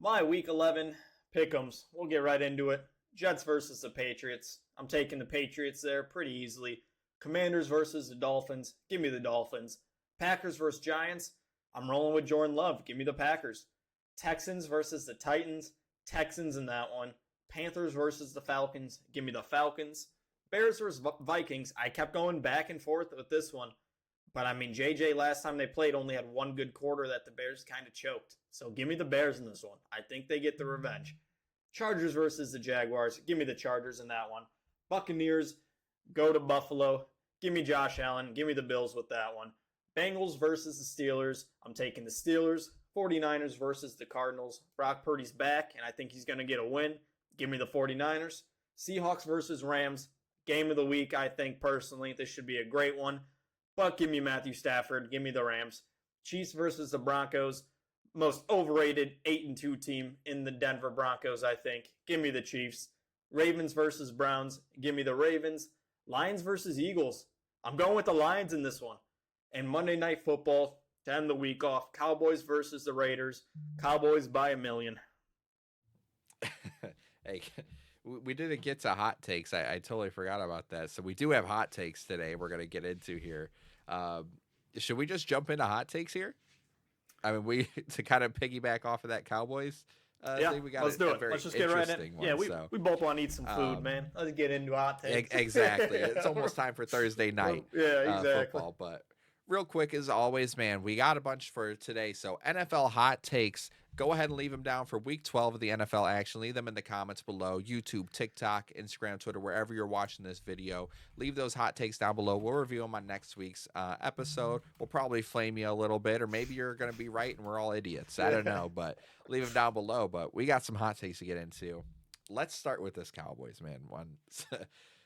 my week 11 pick'ems. We'll get right into it. Jets versus the Patriots. I'm taking the Patriots there pretty easily. Commanders versus the Dolphins. Give me the Dolphins. Packers versus Giants. I'm rolling with Jordan Love. Give me the Packers. Texans versus the Titans. Texans in that one. Panthers versus the Falcons. Give me the Falcons. Bears versus Vikings. I kept going back and forth with this one. But, I mean, JJ last time they played only had one good quarter that the Bears kind of choked. So give me the Bears in this one. I think they get the revenge. Chargers versus the Jaguars. Give me the Chargers in that one. Buccaneers go to Buffalo. Give me Josh Allen. Give me the Bills with that one. Bengals versus the Steelers. I'm taking the Steelers. 49ers versus the Cardinals. Brock Purdy's back, and I think he's going to get a win. Give me the 49ers. Seahawks versus Rams. Game of the week, I think, personally. This should be a great one. But give me Matthew Stafford. Give me the Rams. Chiefs versus the Broncos. Most overrated 8-2 team in the Denver Broncos, I think. Give me the Chiefs. Ravens versus Browns. Give me the Ravens. Lions versus Eagles. I'm going with the Lions in this one. And Monday Night Football to end the week off. Cowboys versus the Raiders. Cowboys by 1,000,000. Hey, we didn't get to hot takes. I totally forgot about that. So we do have hot takes today we're going to get into here. Should we just jump into hot takes here? I mean, to kind of piggyback off of that Cowboys thing, we got let's do it. Let's just get right in. One, yeah, we both want to eat some food, man. Let's get into hot takes. Exactly. It's almost time for Thursday night football. But real quick, as always, man, we got a bunch for today. So NFL hot takes. Go ahead and leave them down for week 12 of the NFL action. Leave them in the comments below. YouTube, TikTok, Instagram, Twitter, wherever you're watching this video. Leave those hot takes down below. We'll review them on next week's episode. We'll probably flame you a little bit, or maybe you're going to be right and we're all idiots. I don't know, but leave them down below. But we got some hot takes to get into. Let's start with this Cowboys, man.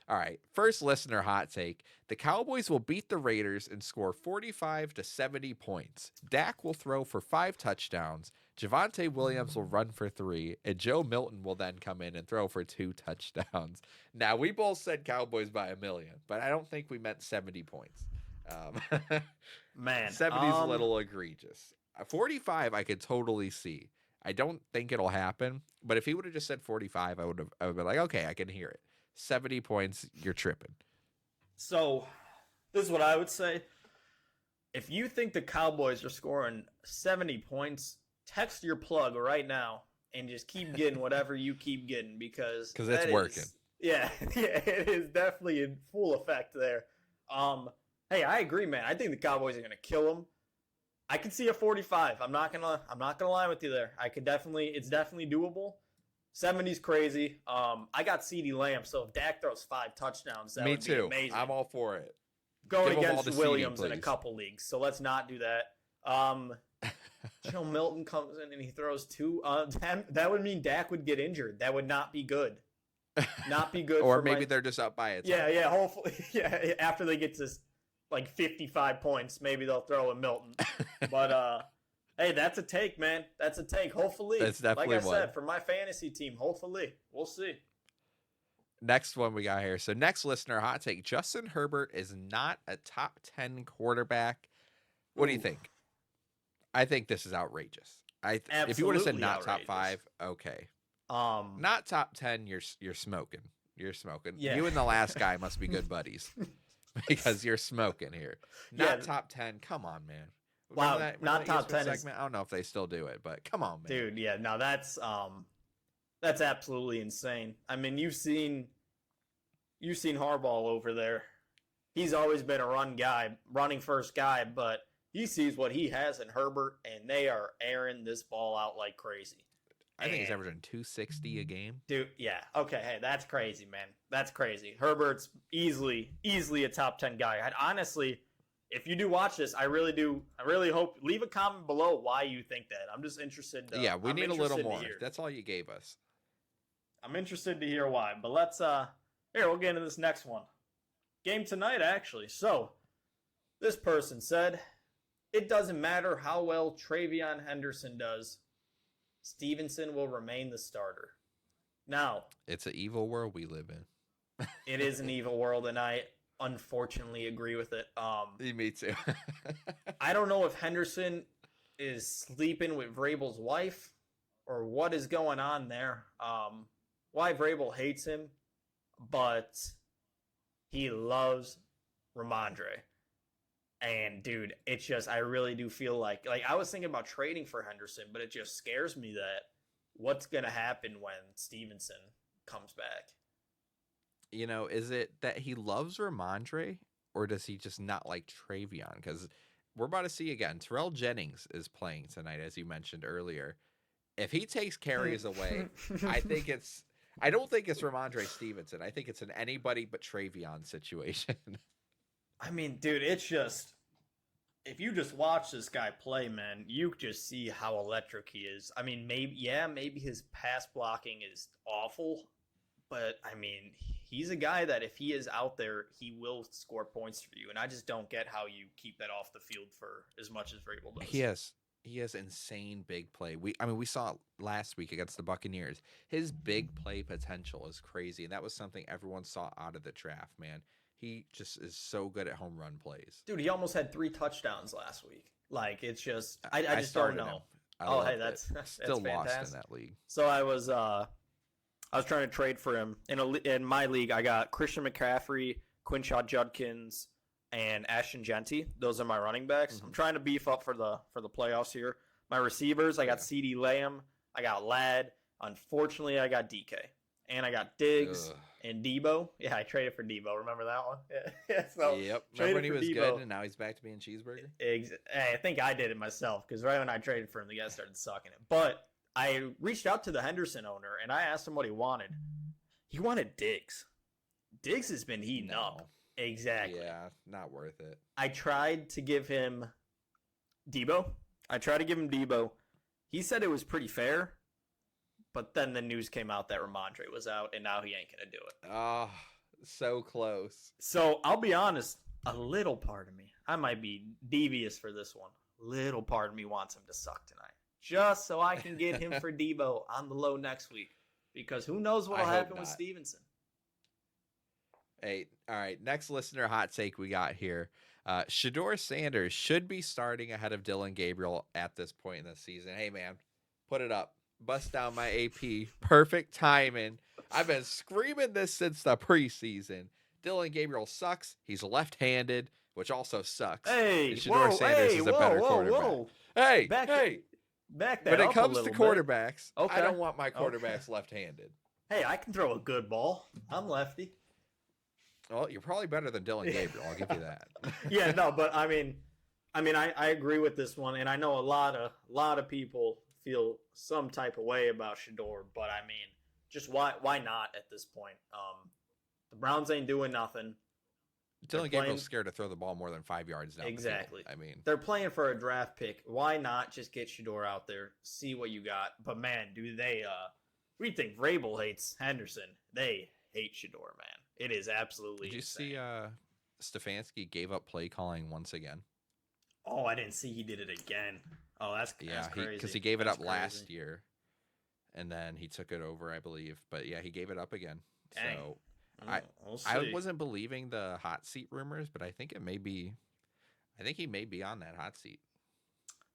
All right, first listener hot take. The Cowboys will beat the Raiders and score 45 to 70 points. Dak will throw for 5 touchdowns. Javonte Williams will run for 3, and Joe Milton will then come in and throw for 2 touchdowns. Now, we both said Cowboys by 1,000,000, but I don't think we meant 70 points. Man, 70 is a little egregious. 45, I could totally see. I don't think it'll happen, but if he would have just said 45, I would have been like, okay, I can hear it. 70 points, you're tripping. So, this is what I would say. If you think the Cowboys are scoring 70 points, text your plug right now and just keep getting whatever you keep getting because it's working. Yeah, it is definitely in full effect there. Hey, I agree, man. I think the Cowboys are gonna kill them. I can see a 45. I'm not gonna lie with you there. It's definitely doable. 70's crazy. I got CeeDee Lamb, so if Dak throws 5 touchdowns, that would be amazing. I'm all for it. Going against Williams in a couple leagues, so let's not do that. Joe Milton comes in and he throws 2. That would mean Dak would get injured. That would not be good. Not be good. Or maybe they're just up by it. Yeah. Hopefully, yeah. After they get to like 55 points, maybe they'll throw a Milton. But hey, that's a take, man. That's a take. Hopefully, that's definitely like I said, for my fantasy team. Hopefully, we'll see. Next one we got here. So next listener hot take: Justin Herbert is not a top 10 quarterback. What do you think? I think this is outrageous. If you would have said not outrageous. top 5, okay. Not top 10. You're smoking. You're smoking. Yeah. You and the last guy must be good buddies because you're smoking here. Not top 10. Come on, man. Wow, not top 10 segment. I don't know if they still do it, but come on, man. Dude, yeah, no, that's absolutely insane. I mean, you've seen Harbaugh over there. He's always been a running first guy, but he sees what he has in Herbert, and they are airing this ball out like crazy. I think he's averaging 260 a game. Dude, yeah. Okay, hey, that's crazy, man. That's crazy. Herbert's easily a top 10 guy. And honestly, if you do watch this, I really hope, leave a comment below why you think that. I'm just interested. We need a little more. That's all you gave us. I'm interested to hear why. But let's, we'll get into this next one. Game tonight, actually. So, this person said, it doesn't matter how well Travion Henderson does, Stevenson will remain the starter. Now, it's an evil world we live in. It is an evil world, and I unfortunately agree with it. Me too. I don't know if Henderson is sleeping with Vrabel's wife or what is going on there. Why Vrabel hates him, but he loves Ramondre. And dude, it's just, I really do feel like I was thinking about trading for Henderson, but it just scares me that what's going to happen when Stevenson comes back. You know, is it that he loves Ramondre, or does he just not like Travion? Because we're about to see again, Terrell Jennings is playing tonight, as you mentioned earlier. If he takes carries away, I don't think it's Ramondre Stevenson. I think it's an anybody but Travion situation. I mean, dude, it's just, if you just watch this guy play, man, you just see how electric he is. I mean, maybe his pass blocking is awful, but I mean, he's a guy that if he is out there, he will score points for you. And I just don't get how you keep that off the field for as much as Vrabel does. He has insane big play. We saw it last week against the Buccaneers. His big play potential is crazy, and that was something everyone saw out of the draft, man. He just is so good at home run plays. Dude, he almost had 3 touchdowns last week. Like, it's just, I just don't know. That's still fantastic. Lost in that league. So I was trying to trade for him. In my league, I got Christian McCaffrey, Quinshot Judkins, and Ashton Genty. Those are my running backs. Mm-hmm. I'm trying to beef up for the playoffs here. My receivers, I got CeeDee Lamb, I got Ladd. Unfortunately, I got DK. And I got Diggs and Debo. Yeah, I traded for Debo. Remember that one? Yep. Remember when he was good and now he's back to being cheeseburger? I think I did it myself because right when I traded for him, the guy started sucking it. But I reached out to the Henderson owner and I asked him what he wanted. He wanted Diggs. Diggs has been heating up. Exactly. Yeah, not worth it. I tried to give him Debo. He said it was pretty fair. But then the news came out that Ramondre was out, and now he ain't going to do it. Oh, so close. So, I'll be honest, a little part of me, I might be devious for this one, little part of me wants him to suck tonight. just so I can get him for Debo on the low next week. Because who knows what will happen with Stevenson. Hey, all right. Next listener hot take we got here. Shedeur Sanders should be starting ahead of Dylan Gabriel at this point in the season. Hey, man, put it up. Bust down my AP. Perfect timing. I've been screaming this since the preseason. Dylan Gabriel sucks. He's left-handed, which also sucks. Hey, Shedeur Sanders is a better quarterback. Hey, back that when it up comes a to little quarterbacks, bit. Okay. I don't want my quarterbacks left-handed. Hey, I can throw a good ball. I'm lefty. Well, you're probably better than Dylan Gabriel. I'll give you that. Yeah, no, but I mean, I agree with this one, and I know a lot of people feel some type of way about Shedeur, but I mean, just why not at this point? The Browns ain't doing nothing. Dylan Gabriel's scared to throw the ball more than 5 yards down. Exactly. The field. I mean, they're playing for a draft pick. Why not just get Shedeur out there, see what you got? But man, do they? What do you think? Vrabel hates Henderson. They hate Shedeur, man. It is absolutely. Did you insane. see Stefanski gave up play calling once again? Oh, I didn't see he did it again. Oh, that's crazy. Because he gave it up last year, and then he took it over, I believe. But yeah, he gave it up again. Dang. So we'll I wasn't believing the hot seat rumors, but I think it may be. I think he may be on that hot seat.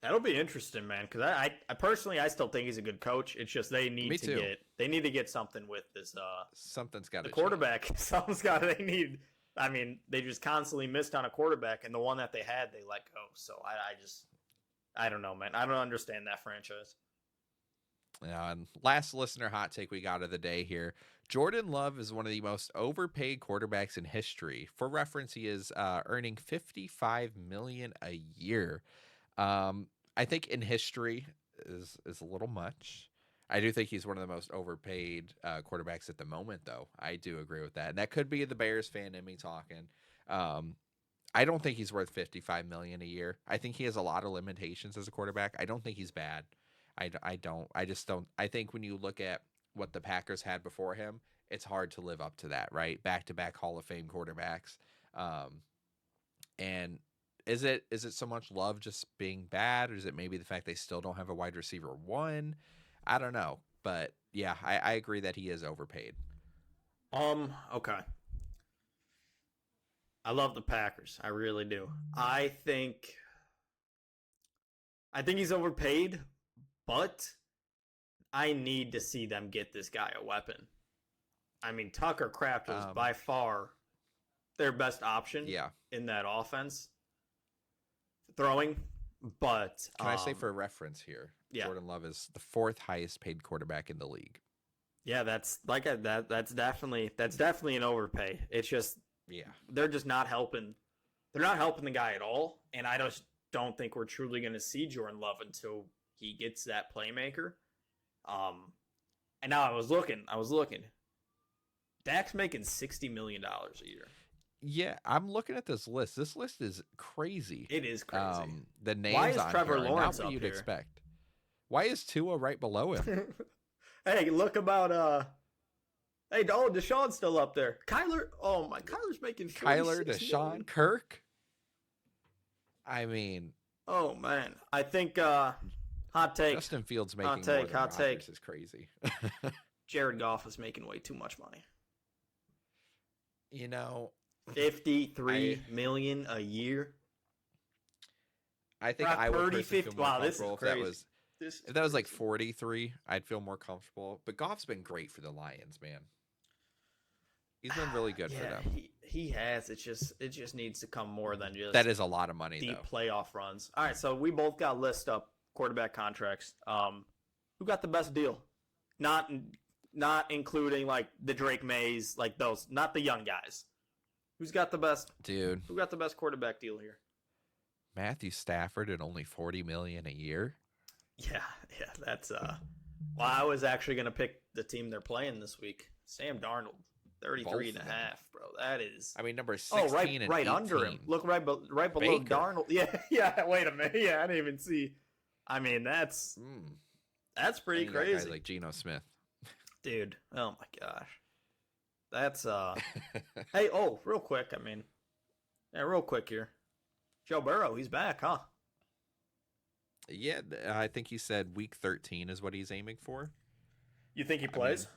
That'll be interesting, man. Because I personally, I still think he's a good coach. It's just they need to get something with this. Something's got to the quarterback. Something's got to. They need. I mean, they just constantly missed on a quarterback, and the one that they had, they let go. So I don't know, man. I don't understand that franchise. And last listener hot take we got of the day here. Jordan Love is one of the most overpaid quarterbacks in history. For reference, he is earning $55 million a year. I think in history is a little much. I do think he's one of the most overpaid quarterbacks at the moment, though. I do agree with that. And that could be the Bears fan in me talking. I don't think he's worth $55 million a year. I think he has a lot of limitations as a quarterback. I don't think he's bad. I just don't. I think when you look at what the Packers had before him, it's hard to live up to that, right? Back-to-back Hall of Fame quarterbacks. And is it so much Love just being bad, or is it maybe the fact they still don't have a wide receiver one? I don't know. But yeah, I agree that he is overpaid. Okay. I love the Packers. I really do. I think he's overpaid, but I need to see them get this guy a weapon. I mean, Tucker Kraft was by far their best option in that offense. Throwing, but can I say for reference here, Jordan Love is the 4th highest paid quarterback in the league. Yeah, that's definitely an overpay. It's just they're just not helping. They're not helping the guy at all, and I just don't think we're truly going to see Jordan Love until he gets that playmaker. And now I was looking. Dak's making $60 million a year. Yeah, I'm looking at this list. This list is crazy. It is crazy. The names Why is on Trevor here Lawrence are not what up you'd here? expect. Why is Tua right below him? Hey, look about Hey, Deshaun's still up there. Kyler's making Kyler, Deshaun, million. Kirk. I mean, oh man, I think hot take. Justin Fields making more than Rodgers is crazy. Jared Goff is making way too much money. You know, $53 million a year. I think I would personally feel more comfortable if that was like 43. I'd feel more comfortable. But Goff's been great for the Lions, man. He's been really good for them. He has. It just needs to come more than just that is a lot of money. Deep playoff runs. All right, so we both got list up quarterback contracts. Who got the best deal? Not including like the Drake Mays, like those, not the young guys. Who's got the best? Dude. Who got the best quarterback deal here? Matthew Stafford at only $40 million a year. Yeah, that's Well, I was actually going to pick the team they're playing this week. Sam Darnold, 33.5, bro. That is. I mean, number 16 and right 18. under him. Look right below Baker. Darnold. Yeah. Wait a minute. Yeah, I didn't even see. I mean, that's pretty crazy. Guys like Geno Smith, dude. Oh my gosh, that's Hey, real quick. I mean, real quick here. Joe Burrow, he's back, huh? Yeah, I think he said week 13 is what he's aiming for. You think he I mean, plays?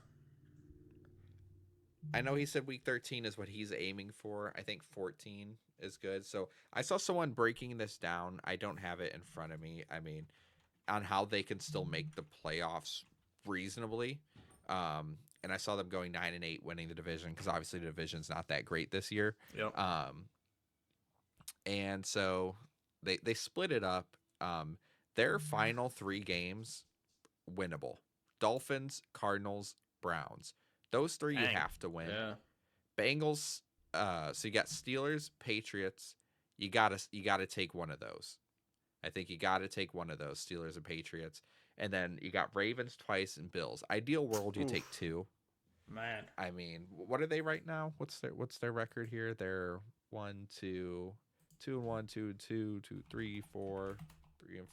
I know he said week 13 is what he's aiming for. I think 14 is good. So I saw someone breaking this down. I don't have it in front of me. I mean, on how they can still make the playoffs reasonably. And I saw them going 9-8, winning the division because obviously the division's not that great this year. Yep. And so they split it up. Their final 3 games winnable: Dolphins, Cardinals, Browns. Those 3 you Dang. have to win. Yeah. Bengals. So you got Steelers, Patriots. You gotta take one of those. I think you got to take one of those, Steelers and Patriots. And then you got Ravens twice and Bills. Ideal world, you take 2. Man. I mean, what are they right now? What's their record here? They're 1, 2, 2-1, 2-2, 2-3, 4,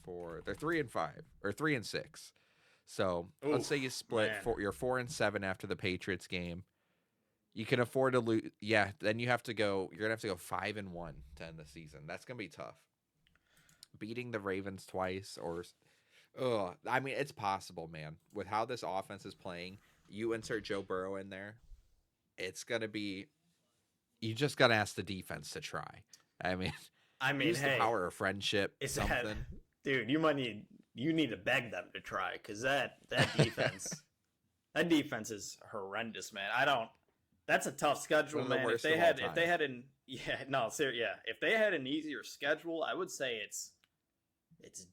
3-4. They're 3-5 or 3-6. So let's say you split you're 4-7 after the Patriots game. You can afford to lose. Yeah, then you're gonna have to go 5-1 to end the season. That's gonna be tough. Beating the Ravens twice, I mean, it's possible, man. With how this offense is playing, you insert Joe Burrow in there, it's gonna be. You just gotta ask the defense to try. I mean, use the power of friendship. Something, dude. You need to beg them to try because that defense, that defense is horrendous, man. That's a tough schedule, man. If they had an if they had an easier schedule, I would say it's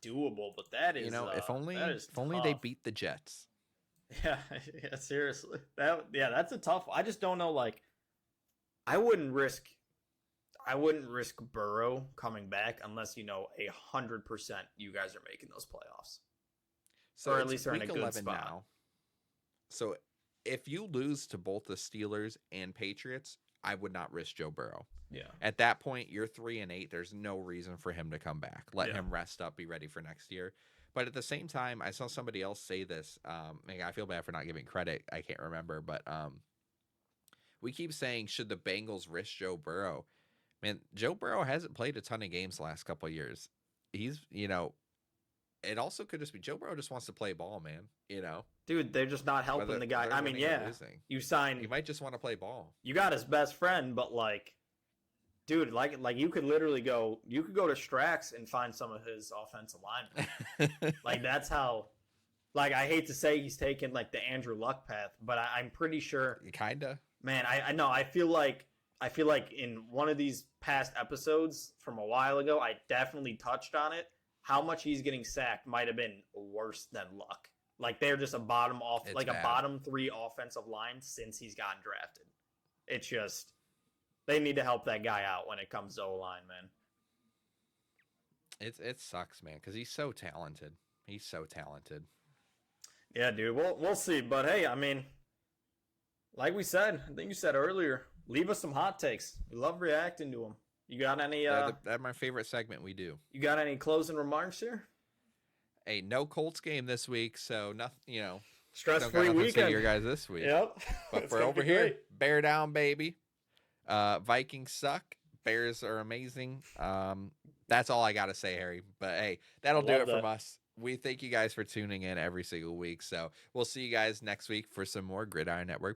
doable, but that is if only they beat the Jets. Yeah, seriously. That's a tough one. I just don't know, like I wouldn't risk Burrow coming back unless 100% you guys are making those playoffs. So or at least they're in a good spot. Now. So if you lose to both the Steelers and Patriots, I would not risk Joe Burrow. Yeah. At that point, you're 3-8. There's no reason for him to come back. Let him rest up, be ready for next year. But at the same time, I saw somebody else say this. I feel bad for not giving credit. I can't remember, but we keep saying, should the Bengals risk Joe Burrow? Man, Joe Burrow hasn't played a ton of games the last couple of years. He's, it also could just be Joe Burrow just wants to play ball, man. Dude, they're just not helping the guy. I mean, you signed. He might just want to play ball. You got his best friend, but dude, like you could literally go to Strax and find some of his offensive linemen. That's how. I hate to say he's taken the Andrew Luck path, but I'm pretty sure. Kinda. Man, I know. I feel like in one of these past episodes from a while ago, I definitely touched on it. How much he's getting sacked might have been worse than Luck. They're just a bottom 3 offensive line since he's gotten drafted. It's just they need to help that guy out when it comes to O-line, man. It sucks, man, because he's so talented. Yeah, dude. We'll see. But hey, I mean, like we said, I think you said earlier, leave us some hot takes. We love reacting to them. You got any? That's my favorite segment we do. You got any closing remarks here? Hey, no Colts game this week, so nothing. Stress-free weekend. To your guys this week. Yep. But for over here, bear down, baby. Vikings suck. Bears are amazing. That's all I gotta say, Harry. But hey, that'll do it from us. We thank you guys for tuning in every single week. So we'll see you guys next week for some more Gridiron Network